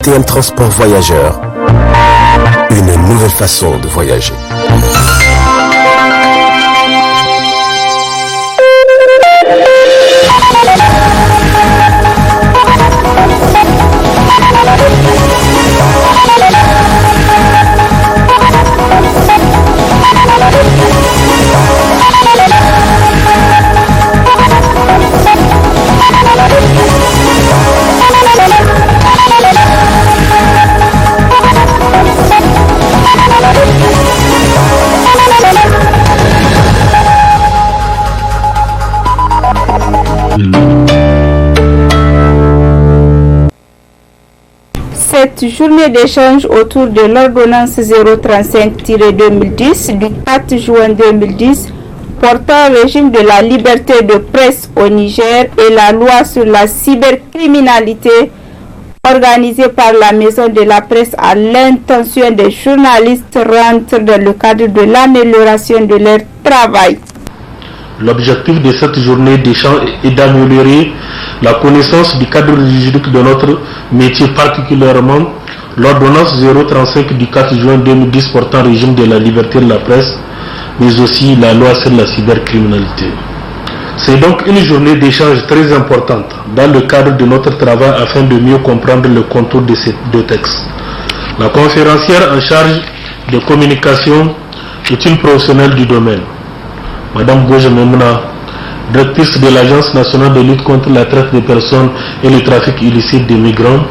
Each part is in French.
TM Transport Voyageurs, une nouvelle façon de voyager. Cette journée d'échange autour de l'ordonnance 035-2010 du 4 juin 2010 portant régime de la liberté de presse au Niger et la loi sur la cybercriminalité organisée par la Maison de la Presse à l'intention des journalistes rentre dans le cadre de l'amélioration de leur travail. L'objectif de cette journée d'échange est d'améliorer la connaissance du cadre juridique de notre métier, particulièrement l'ordonnance 035 du 4 juin 2010 portant régime de la liberté de la presse, mais aussi la loi sur la cybercriminalité. C'est donc une journée d'échange très importante dans le cadre de notre travail afin de mieux comprendre le contour de ces deux textes. La conférencière en charge de communication est une professionnelle du domaine. Madame Boja Memouna, directrice de l'Agence nationale de lutte contre la traite des personnes et le trafic illicite des migrants,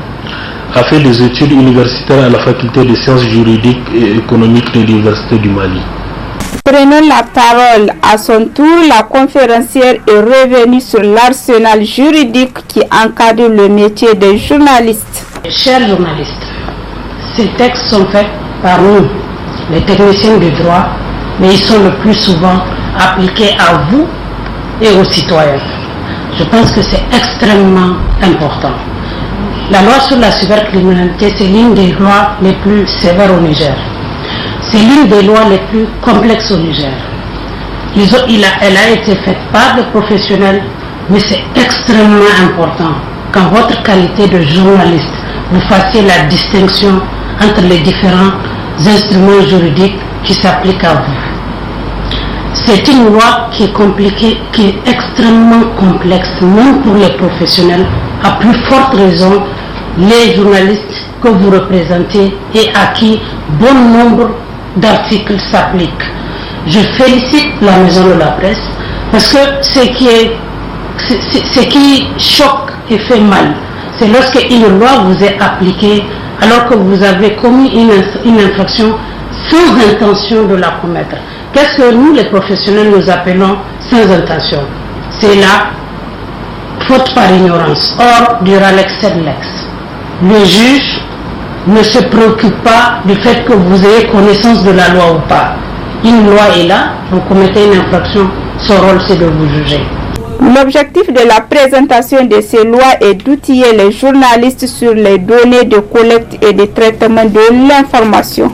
a fait des études universitaires à la faculté des sciences juridiques et économiques de l'Université du Mali. Prenant la parole à son tour, la conférencière est revenue sur l'arsenal juridique qui encadre le métier de journaliste. Chers journalistes, ces textes sont faits par nous, les techniciens du droit, mais ils sont le plus souvent appliqués à vous et aux citoyens. Je pense que c'est extrêmement important. La loi sur la cybercriminalité, c'est l'une des lois les plus sévères au Niger. C'est l'une des lois les plus complexes au Niger. Elle a été faite par des professionnels, mais c'est extrêmement important qu'en votre qualité de journaliste, vous fassiez la distinction entre les différents instruments juridiques qui s'appliquent à vous. C'est une loi qui est compliquée, qui est extrêmement complexe, même pour les professionnels, à plus forte raison les journalistes que vous représentez et à qui bon nombre d'articles s'appliquent. Je félicite la Maison de la Presse parce que ce qui choque et fait mal, c'est lorsque une loi vous est appliquée alors que vous avez commis une infraction sans intention de la commettre. Qu'est-ce que nous, les professionnels, nous appelons sans intention? C'est la faute par ignorance. Or, durant l'excès de l'ex, le juge ne se préoccupe pas du fait que vous ayez connaissance de la loi ou pas. Une loi est là, vous commettez une infraction, son rôle c'est de vous juger. L'objectif de la présentation de ces lois est d'outiller les journalistes sur les données de collecte et de traitement de l'information.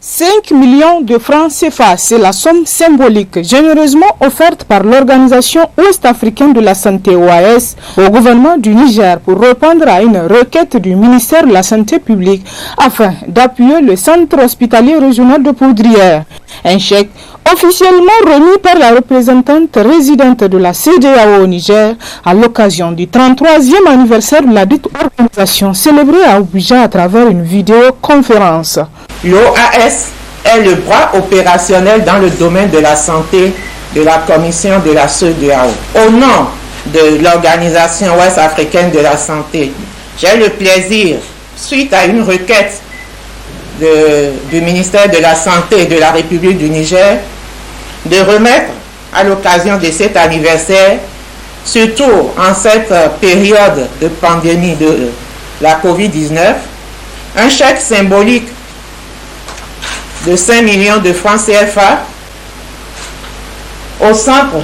5 millions de francs CFA, c'est la somme symbolique généreusement offerte par l'Organisation ouest-africaine de la santé OAS au gouvernement du Niger pour répondre à une requête du ministère de la Santé publique afin d'appuyer le centre hospitalier régional de Poudrière. Un chèque officiellement remis par la représentante résidente de la CEDEAO au Niger à l'occasion du 33e anniversaire de la dite organisation célébrée à Abuja à travers une vidéoconférence. L'OAS est le bras opérationnel dans le domaine de la santé de la commission de la CEDEAO. Au nom de l'Organisation ouest-africaine de la santé, j'ai le plaisir, suite à une requête du ministère de la Santé de la République du Niger, de remettre à l'occasion de cet anniversaire, surtout en cette période de pandémie de la COVID-19, un chèque symbolique de 5 millions de francs CFA au centre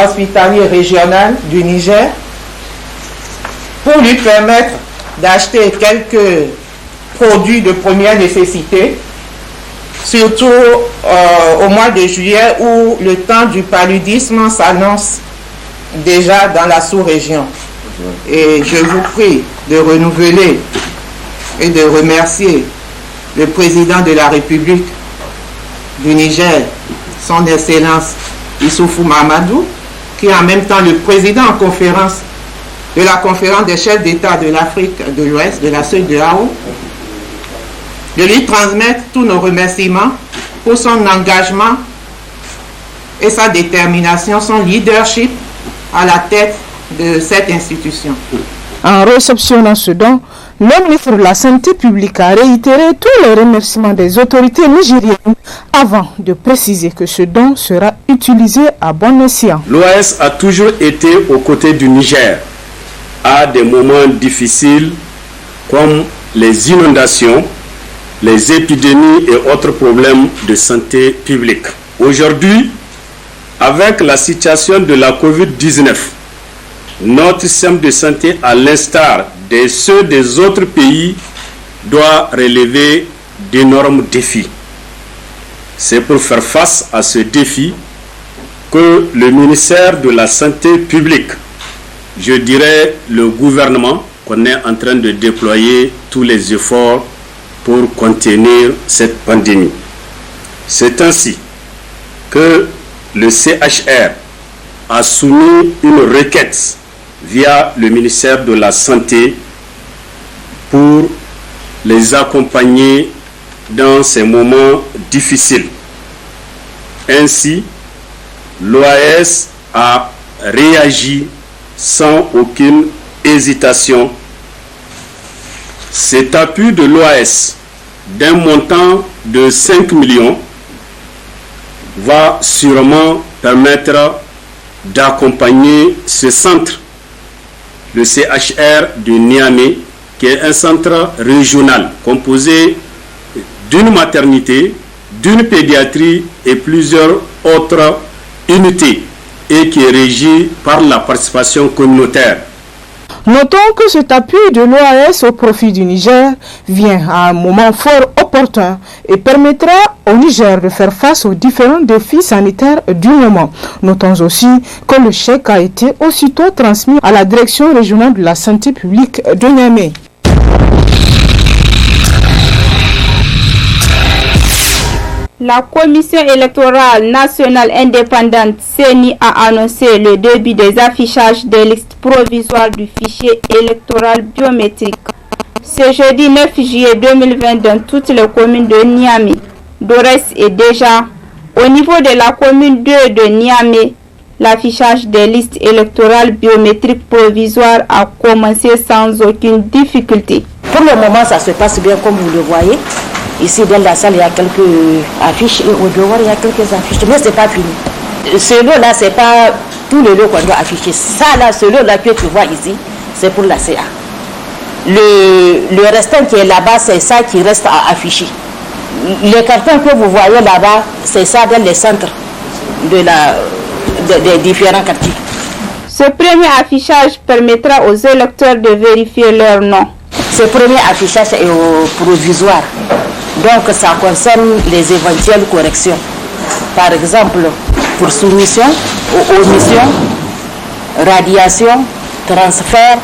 hospitalier régional du Niger pour lui permettre d'acheter quelques produits de première nécessité surtout au mois de juillet où le temps du paludisme s'annonce déjà dans la sous-région. Et je vous prie de renouveler et de remercier le président de la République du Niger, son Excellence Issoufou Mahamadou, qui est en même temps le président en conférence de la conférence des chefs d'État de l'Afrique de l'Ouest, de la CEDEAO, de lui transmettre tous nos remerciements pour son engagement et sa détermination, son leadership à la tête de cette institution. En réceptionnant ce don, le ministre de la Santé publique a réitéré tous les remerciements des autorités nigériennes avant de préciser que ce don sera utilisé à bon escient. L'OAS a toujours été aux côtés du Niger à des moments difficiles comme les inondations, les épidémies et autres problèmes de santé publique. Aujourd'hui, avec la situation de la COVID-19, notre système de santé, à l'instar de ceux des autres pays, doit relever d'énormes défis. C'est pour faire face à ce défi que le ministère de la Santé publique, je dirais le gouvernement, qu'on est en train de déployer tous les efforts pour contenir cette pandémie. C'est ainsi que le CHR a soumis une requête via le ministère de la Santé pour les accompagner dans ces moments difficiles. Ainsi, l'OAS a réagi sans aucune hésitation. Cet appui de l'OAS d'un montant de 5 millions va sûrement permettre d'accompagner ce centre, le CHR de Niamey, qui est un centre régional composé d'une maternité, d'une pédiatrie et plusieurs autres unités et qui est régi par la participation communautaire. Notons que cet appui de l'OAS au profit du Niger vient à un moment fort opportun et permettra au Niger de faire face aux différents défis sanitaires du moment. Notons aussi que le chèque a été aussitôt transmis à la direction régionale de la santé publique de Niamey. La Commission électorale nationale indépendante CENI a annoncé le début des affichages des listes provisoires du fichier électoral biométrique. Ce jeudi 9 juillet 2020 dans toutes les communes de Niamey. D'Ores et déjà, au niveau de la commune 2 de Niamey, l'affichage des listes électorales biométriques provisoires a commencé sans aucune difficulté. Pour le moment, ça se passe bien comme vous le voyez. Ici, dans la salle, il y a quelques affiches et au dehors, il y a quelques affiches. Mais ce n'est pas fini. Ce lot-là, ce n'est pas tout le lot qu'on doit afficher. Ça, là, ce lot-là que tu vois ici, c'est pour la CA. Le restant qui est là-bas, c'est ça qui reste à afficher. Les cartons que vous voyez là-bas, c'est ça dans les centres des différents quartiers. Ce premier affichage permettra aux électeurs de vérifier leur nom. Ce premier affichage est provisoire. Donc, ça concerne les éventuelles corrections. Par exemple, pour soumission, omission, radiation, transfert.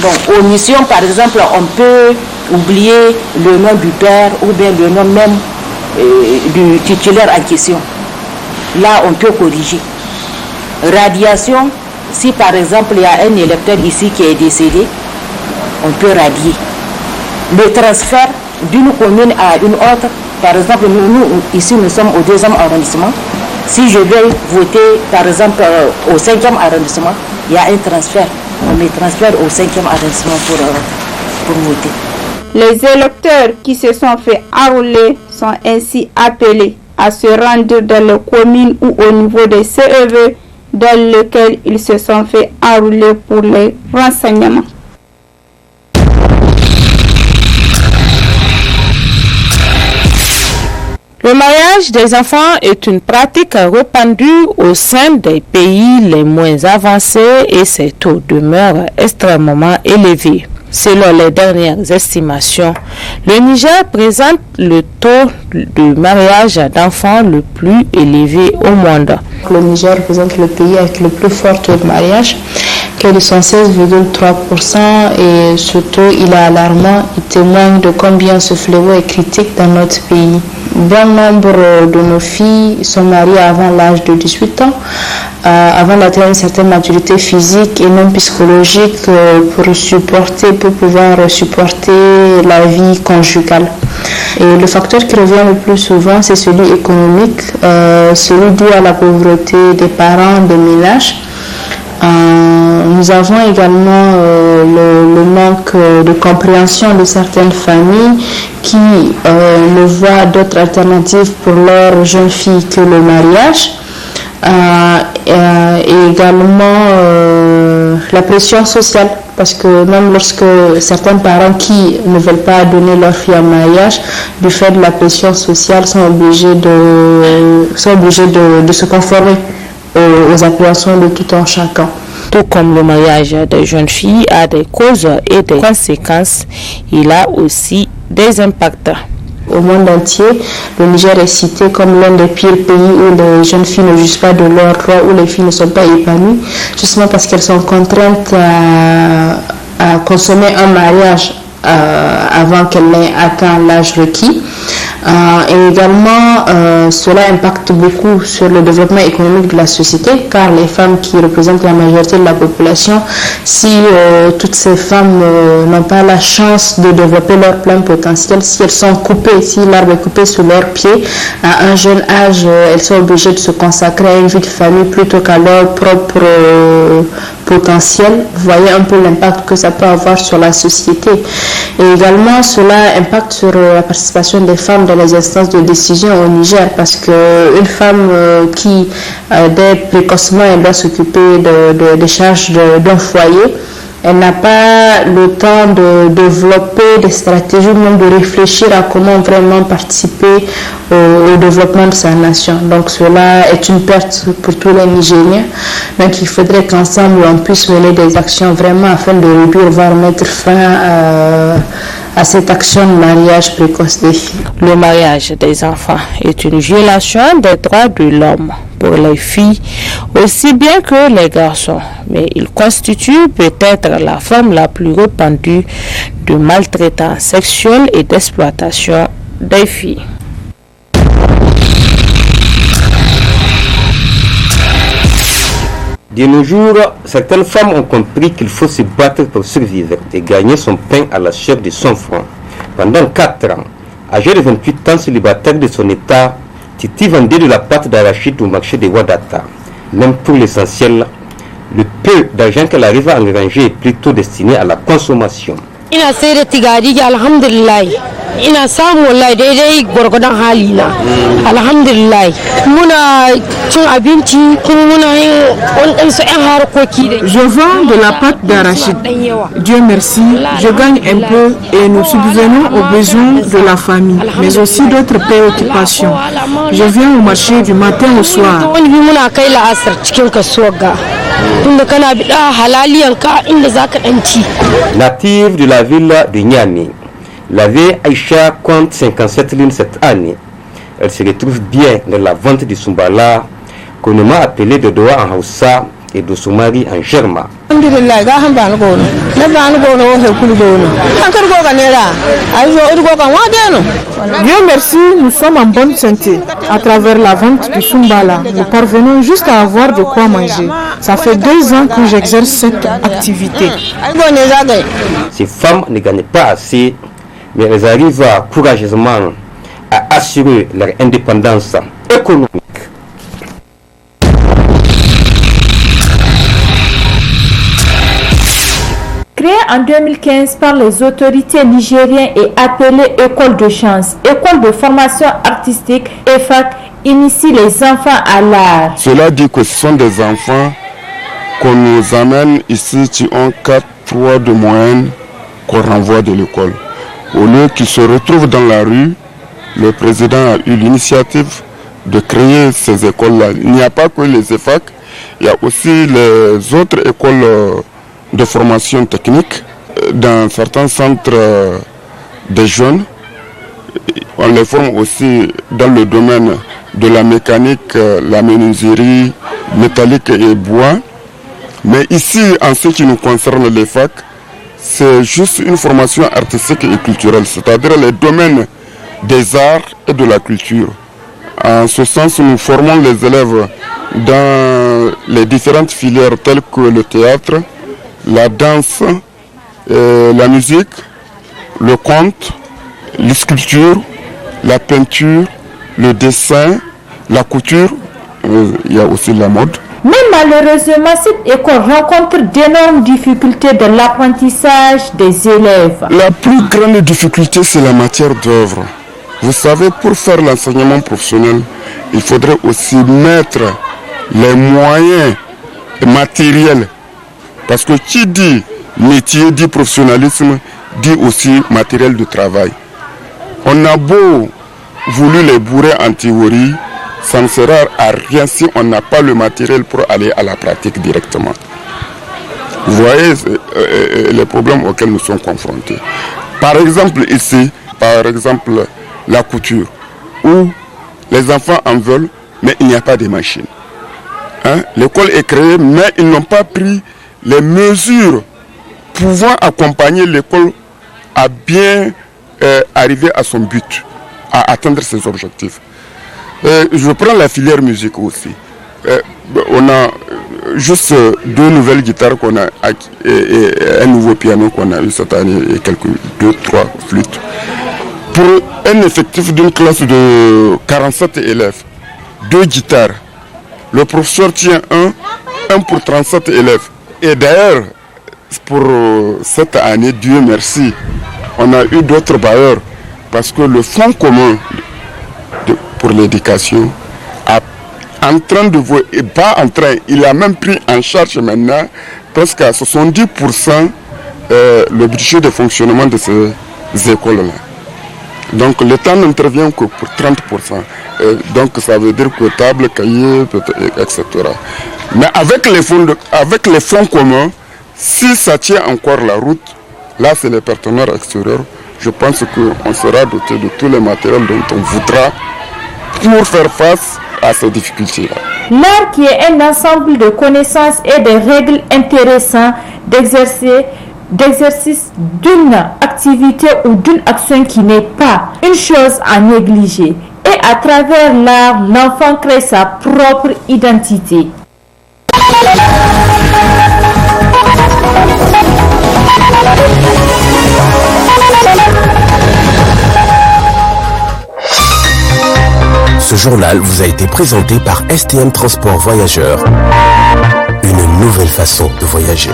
Donc, omission, par exemple, on peut oublier le nom du père ou bien le nom même du titulaire en question. Là, on peut corriger. Radiation, si par exemple, il y a un électeur ici qui est décédé, on peut radier. Le transfert d'une commune à une autre, par exemple, nous ici nous sommes au 2e arrondissement. Si je vais voter par exemple au 5e arrondissement, il y a un transfert. On me transfère au 5e arrondissement pour voter. Les électeurs qui se sont fait enrôler sont ainsi appelés à se rendre dans les communes ou au niveau des CEV dans lesquels ils se sont fait enrôler pour les renseignements. Le mariage des enfants est une pratique répandue au sein des pays les moins avancés et ses taux demeurent extrêmement élevés. Selon les dernières estimations, le Niger présente le taux de mariage d'enfants le plus élevé au monde. Le Niger représente le pays avec le plus fort taux de mariage, qui est de 116,3%, et ce taux il est alarmant. Il témoigne de combien ce fléau est critique dans notre pays. Bon nombre de nos filles sont mariées avant l'âge de 18 ans, avant d'atteindre une certaine maturité physique et même psychologique pour pouvoir supporter la vie conjugale. Et le facteur qui revient le plus souvent, c'est celui économique, celui dû à la pauvreté des parents, des ménages. Nous avons également le manque de compréhension de certaines familles qui ne voient d'autres alternatives pour leurs jeunes filles que le mariage. Et également la pression sociale, parce que même lorsque certains parents qui ne veulent pas donner leur fille en mariage, du fait de la pression sociale, sont obligés de se conformer aux appréhensions de tout un chacun. Tout comme le mariage des jeunes filles a des causes et des conséquences, il a aussi des impacts. Au monde entier, le Niger est cité comme l'un des pires pays où les jeunes filles ne jouissent pas de leurs droits, où les filles ne sont pas épanouies, justement parce qu'elles sont contraintes à consommer un mariage avant qu'elles n'aient atteint l'âge requis. Et également, cela impacte beaucoup sur le développement économique de la société, car les femmes qui représentent la majorité de la population, si toutes ces femmes n'ont pas la chance de développer leur plein potentiel, si elles sont coupées, si l'arbre est coupé sous leurs pieds, à un jeune âge, elles sont obligées de se consacrer à une vie de famille plutôt qu'à leur propre potentiel. Vous voyez un peu l'impact que ça peut avoir sur la société. Et également, cela impacte sur la participation des femmes dans les instances de décision au Niger, parce qu'une femme qui, dès précocement, elle doit s'occuper des charges d'un foyer, elle n'a pas le temps de développer des stratégies, même de réfléchir à comment vraiment participer au développement de sa nation. Donc cela est une perte pour tous les Nigériens. Donc il faudrait qu'ensemble on puisse mener des actions vraiment afin de réduire, voire mettre fin à cette action de mariage précoce des filles. Le mariage des enfants est une violation des droits de l'homme pour les filles aussi bien que les garçons, mais il constitue peut-être la forme la plus répandue de maltraitance sexuelle et d'exploitation des filles. De nos jours, certaines femmes ont compris qu'il faut se battre pour survivre et gagner son pain à la chair de son front. Pendant 4 ans, âgé de 28 ans, célibataire de son état, Titi vendait de la pâte d'arachide au marché de Wadata. Même pour l'essentiel, le peu d'argent qu'elle arrive à engranger est plutôt destiné à la consommation. Ina sai da tigari alhamdulillah, ina samu wallahi daidai gwargwadon halina, alhamdulillah. Muna cin abinci kuma muna yin wadansu 'yan harkoki da. Je vends de la pâte d'arachide. Dieu merci, je gagne un peu et nous subvenons aux besoins de la famille, mais aussi d'autres préoccupations. Je viens au marché du matin au soir. Wani bi muna kai la'asar cikin kasuwar ga. Tunda kana bi da halaliyanka inda zaka dan ci. Native de la ville de Niamey, la vieille Aïcha compte 57 lignes cette année. Elle se retrouve bien dans la vente du Sumbala, communément appelé de Doha en Hausa et de Soumari en Germa. Dieu merci, nous sommes en bonne santé. À travers la vente du Sumbala, nous parvenons juste à avoir de quoi manger. Ça fait 2 ans que j'exerce cette activité. Ces femmes ne gagnent pas assez, mais elles arrivent courageusement à assurer leur indépendance économique. Créée en 2015 par les autorités nigériennes et appelée École de chance, École de formation artistique, EFAC, initie les enfants à l'art. Cela dit que ce sont des enfants qu'on nous amène ici qui ont 4-3 de moyenne qu'on renvoie de l'école. Au lieu qu'ils se retrouvent dans la rue, le président a eu l'initiative de créer ces écoles-là. Il n'y a pas que les EFAC, il y a aussi les autres écoles de formation technique dans certains centres des jeunes. On les forme aussi dans le domaine de la mécanique, la menuiserie, métallique et bois. Mais ici, en ce qui nous concerne les facs, c'est juste une formation artistique et culturelle, c'est-à-dire les domaines des arts et de la culture. En ce sens, nous formons les élèves dans les différentes filières telles que le théâtre, la danse, la musique, le conte, les sculptures, la peinture, le dessin, la couture, il y a aussi la mode. Mais malheureusement, cette école rencontre d'énormes difficultés dans l'apprentissage des élèves. La plus grande difficulté, c'est la matière d'œuvre. Vous savez, pour faire l'enseignement professionnel, il faudrait aussi mettre les moyens matériels. Parce que qui dit métier, dit professionnalisme, dit aussi matériel de travail. On a beau voulu les bourrer en théorie, ça ne sert à rien si on n'a pas le matériel pour aller à la pratique directement. Vous voyez les problèmes auxquels nous sommes confrontés. Par exemple ici, la couture, où les enfants en veulent, mais il n'y a pas de machine. L'école est créée, mais ils n'ont pas pris les mesures pouvant accompagner l'école à bien arriver à son but, à atteindre ses objectifs. Je prends la filière musique aussi. On a juste 2 nouvelles guitares qu'on a et un nouveau piano qu'on a eu cette année et 2-3 flûtes. Pour un effectif d'une classe de 47 élèves, 2 guitares. Le professeur tient un pour 37 élèves. Et d'ailleurs, pour cette année, Dieu merci, on a eu d'autres bailleurs parce que le Fonds commun pour l'éducation il a même pris en charge maintenant presque à 70% le budget de fonctionnement de ces écoles-là. Donc l'État n'intervient que pour 30%. Donc ça veut dire que table, cahier, etc. Mais avec les fonds communs, si ça tient encore la route, là c'est les partenaires extérieurs, je pense qu'on sera doté de tous les matériels dont on voudra pour faire face à ces difficultés-là. L'art qui est un ensemble de connaissances et de règles intéressantes d'exercice d'une activité ou d'une action qui n'est pas une chose à négliger. Et à travers l'art, l'enfant crée sa propre identité. Ce journal vous a été présenté par STM Transport Voyageurs. Une nouvelle façon de voyager.